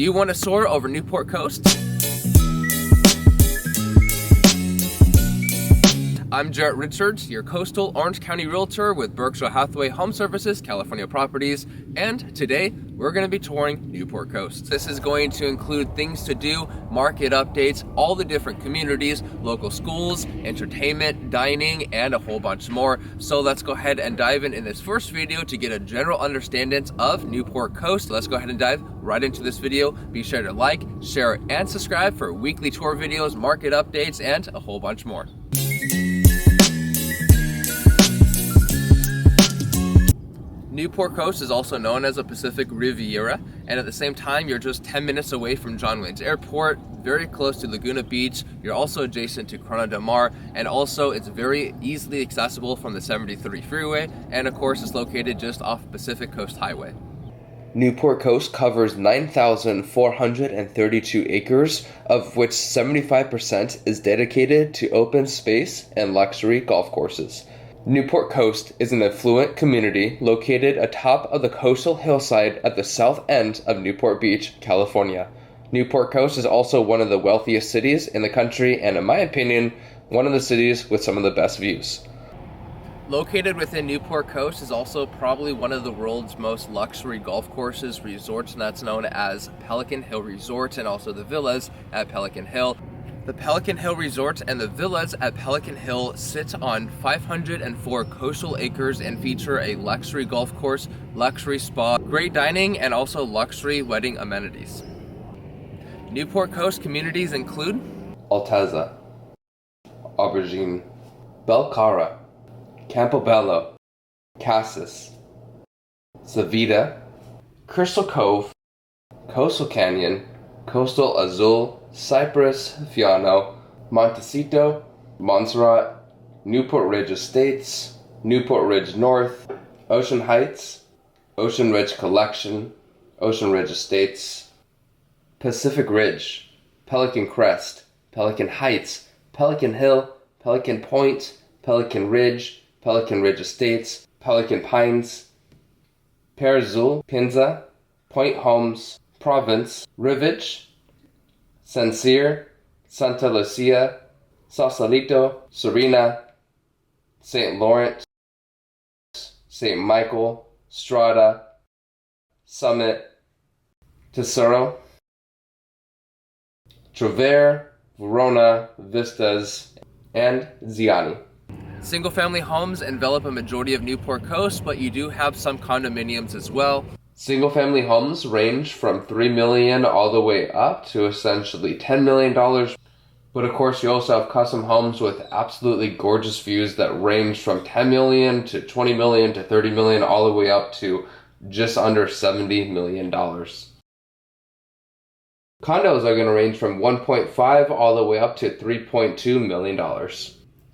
Do you want to soar over Newport Coast? I'm Jarrett Richards, your coastal Orange County realtor with Berkshire Hathaway Home Services, California Properties, and today we're going to be touring Newport Coast. This is going to include things to do, market updates, all the different communities, local schools, entertainment, dining, and a whole bunch more. So let's go ahead and dive in this first video to get a general understanding of Newport Coast. Let's go ahead and dive right into this video. Be sure to like, share, and subscribe for weekly tour videos, market updates, and a whole bunch more. Newport Coast is also known as the Pacific Riviera, and at the same time, you're just 10 minutes away from John Wayne's Airport, very close to Laguna Beach. You're also adjacent to Corona del Mar, and also it's very easily accessible from the 73 freeway, and of course, it's located just off Pacific Coast Highway. Newport Coast covers 9,432 acres, of which 75% is dedicated to open space and luxury golf courses. Newport Coast is an affluent community located atop of the coastal hillside at the south end of Newport Beach, California. Newport Coast is also one of the wealthiest cities in the country and, in my opinion, one of the cities with some of the best views. Located within Newport Coast is also probably one of the world's most luxury golf courses, resorts, and that's known as Pelican Hill Resort, and also the villas at Pelican Hill. The Pelican Hill Resort and the villas at Pelican Hill sit on 504 coastal acres and feature a luxury golf course, luxury spa, great dining, and also luxury wedding amenities. Newport Coast communities include Altezza, Aubergine, Belcara, Campobello, Cassis, Savita, Crystal Cove, Coastal Canyon, Coastal Azul, Cypress, Fiano, Montecito, Montserrat, Newport Ridge Estates, Newport Ridge North, Ocean Heights, Ocean Ridge Collection, Ocean Ridge Estates, Pacific Ridge, Pelican Crest, Pelican Heights, Pelican Hill, Pelican Point, Pelican Ridge Estates, Pelican Pines, Perzul, Pinza, Point Homes, Province, Rivage, Sincere, Santa Lucia, Sausalito, Serena, St. Lawrence, St. Michael, Strata, Summit, Tesoro, Trovere, Verona, Vistas, and Ziani. Single-family homes envelop a majority of Newport Coast, but you do have some condominiums as well. Single-family homes range from $3 million all the way up to essentially $10 million. But of course, you also have custom homes with absolutely gorgeous views that range from $10 million to $20 million to $30 million all the way up to just under $70 million. Condos are going to range from 1.5 all the way up to $3.2 million.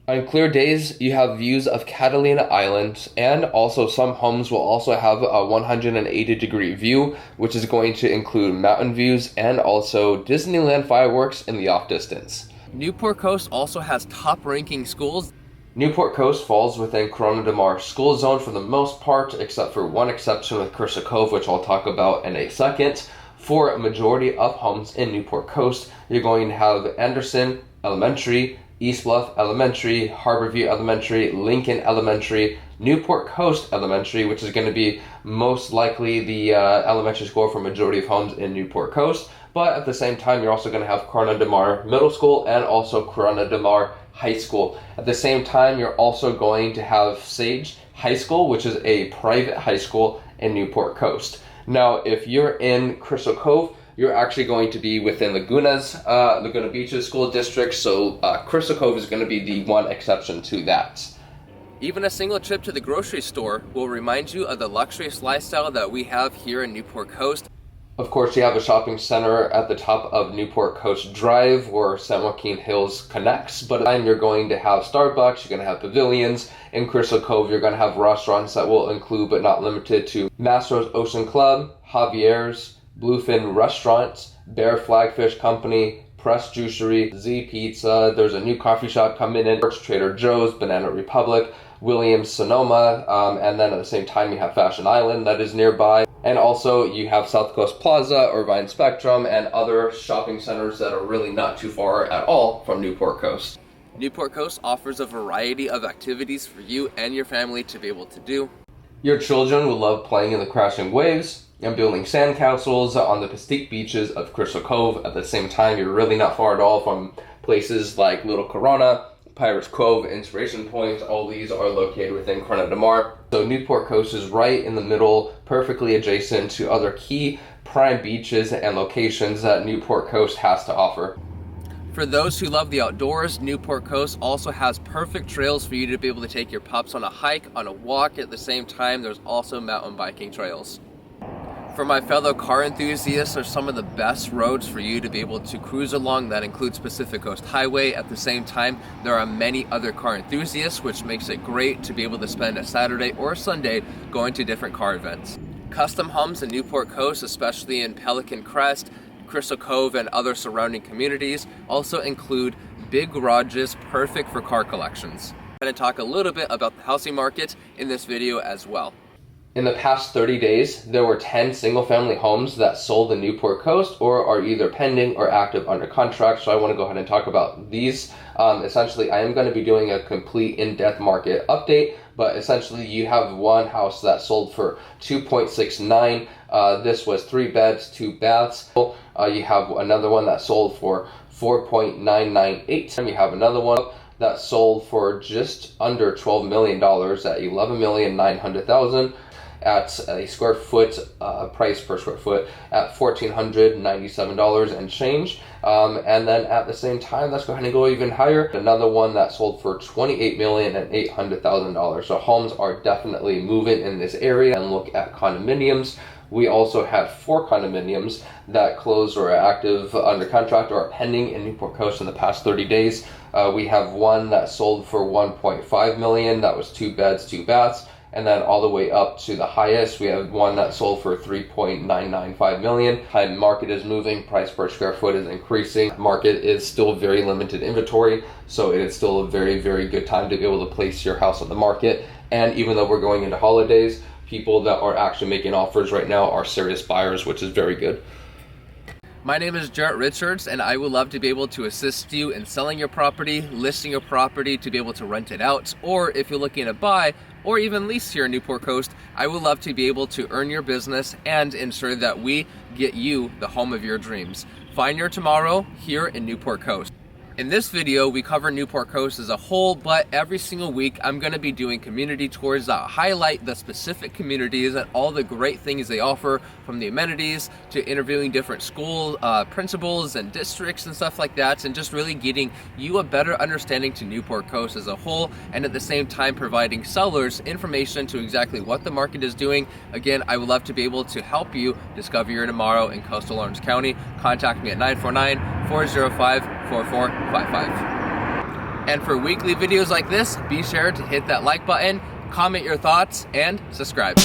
On clear days, you have views of Catalina Island, and also some homes will also have a 180-degree view, which is going to include mountain views and also Disneyland fireworks in the off distance. Newport Coast also has top-ranking schools. Newport Coast falls within Corona del Mar school zone for the most part, except for one exception with Crystal Cove, which I'll talk about in a second. For a majority of homes in Newport Coast, you're going to have Anderson Elementary, East Bluff Elementary, Harborview Elementary, Lincoln Elementary, Newport Coast Elementary, which is going to be most likely the elementary school for a majority of homes in Newport Coast. But at the same time, you're also going to have Corona del Mar Middle School and also Corona del Mar High School. At the same time, you're also going to have Sage High School, which is a private high school in Newport Coast. Now, if you're in Crystal Cove, you're actually going to be within Laguna Beach's school district, so Crystal Cove is going to be the one exception to that. Even a single trip to the grocery store will remind you of the luxurious lifestyle that we have here in Newport Coast. Of course, you have a shopping center at the top of Newport Coast Drive where San Joaquin Hills connects, but then you're going to have Starbucks, you're going to have pavilions. In Crystal Cove, you're going to have restaurants that will include, but not limited to, Mastro's Ocean Club, Javier's, Bluefin Restaurants, Bear Flagfish Company, Press Juicery, Z Pizza. There's a new coffee shop coming in, Trader Joe's, Banana Republic, Williams Sonoma, and then at the same time you have Fashion Island that is nearby. And also you have South Coast Plaza, Irvine Spectrum, and other shopping centers that are really not too far at all from Newport Coast. Newport Coast offers a variety of activities for you and your family to be able to do. Your children will love playing in the crashing waves and building sandcastles on the pristine beaches of Crystal Cove. At the same time, you're really not far at all from places like Little Corona, Pirates Cove, Inspiration Point. All these are located within Corona del Mar. So Newport Coast is right in the middle, perfectly adjacent to other key prime beaches and locations that Newport Coast has to offer. For those who love the outdoors, Newport Coast also has perfect trails for you to be able to take your pups on a hike, on a walk. At the same time, there's also mountain biking trails. For my fellow car enthusiasts, there's some of the best roads for you to be able to cruise along. That includes Pacific Coast Highway. At the same time, there are many other car enthusiasts, which makes it great to be able to spend a Saturday or a Sunday going to different car events. Custom homes in Newport Coast, especially in Pelican Crest, Crystal Cove, and other surrounding communities, also include big garages perfect for car collections. I'm going to talk a little bit about the housing market in this video as well. In the past 30 days, there were 10 single-family homes that sold in Newport Coast or are either pending or active under contract, so I want to go ahead and talk about these. Essentially, I am going to be doing a complete in-depth market update, but essentially you have one house that sold for $2.69. This was 3 beds, 2 baths. You have another one that sold for $4.998. And you have another one that sold for just under $12 million at $11,900,000 at a square foot price per square foot at $1,497 and change. And then at the same time, let's go ahead and go even higher. Another one that sold for $28,800,000. So homes are definitely moving in this area. And look at condominiums. We also had 4 condominiums that closed or are active under contract or are pending in Newport Coast in the past 30 days. We have one that sold for $1.5 million. That was 2 beds, 2 baths. And then all the way up to the highest, we have one that sold for $3.995 million. The market is moving, price per square foot is increasing. Market is still very limited inventory, so it is still a very, very good time to be able to place your house on the market. And even though we're going into holidays, people that are actually making offers right now are serious buyers, which is very good. My name is Jarrett Richards, and I would love to be able to assist you in selling your property, listing your property to be able to rent it out, or if you're looking to buy or even lease here in Newport Coast, I would love to be able to earn your business and ensure that we get you the home of your dreams. Find your tomorrow here in Newport Coast. In this video, we cover Newport Coast as a whole, but every single week I'm going to be doing community tours that highlight the specific communities and all the great things they offer, from the amenities to interviewing different school principals and districts and stuff like that, and just really getting you a better understanding to Newport Coast as a whole, and at the same time providing sellers information to exactly what the market is doing. Again, I would love to be able to help you discover your tomorrow in coastal Orange County. Contact me at 949-405-4455. And for weekly videos like this, be sure to hit that like button, comment your thoughts, and subscribe.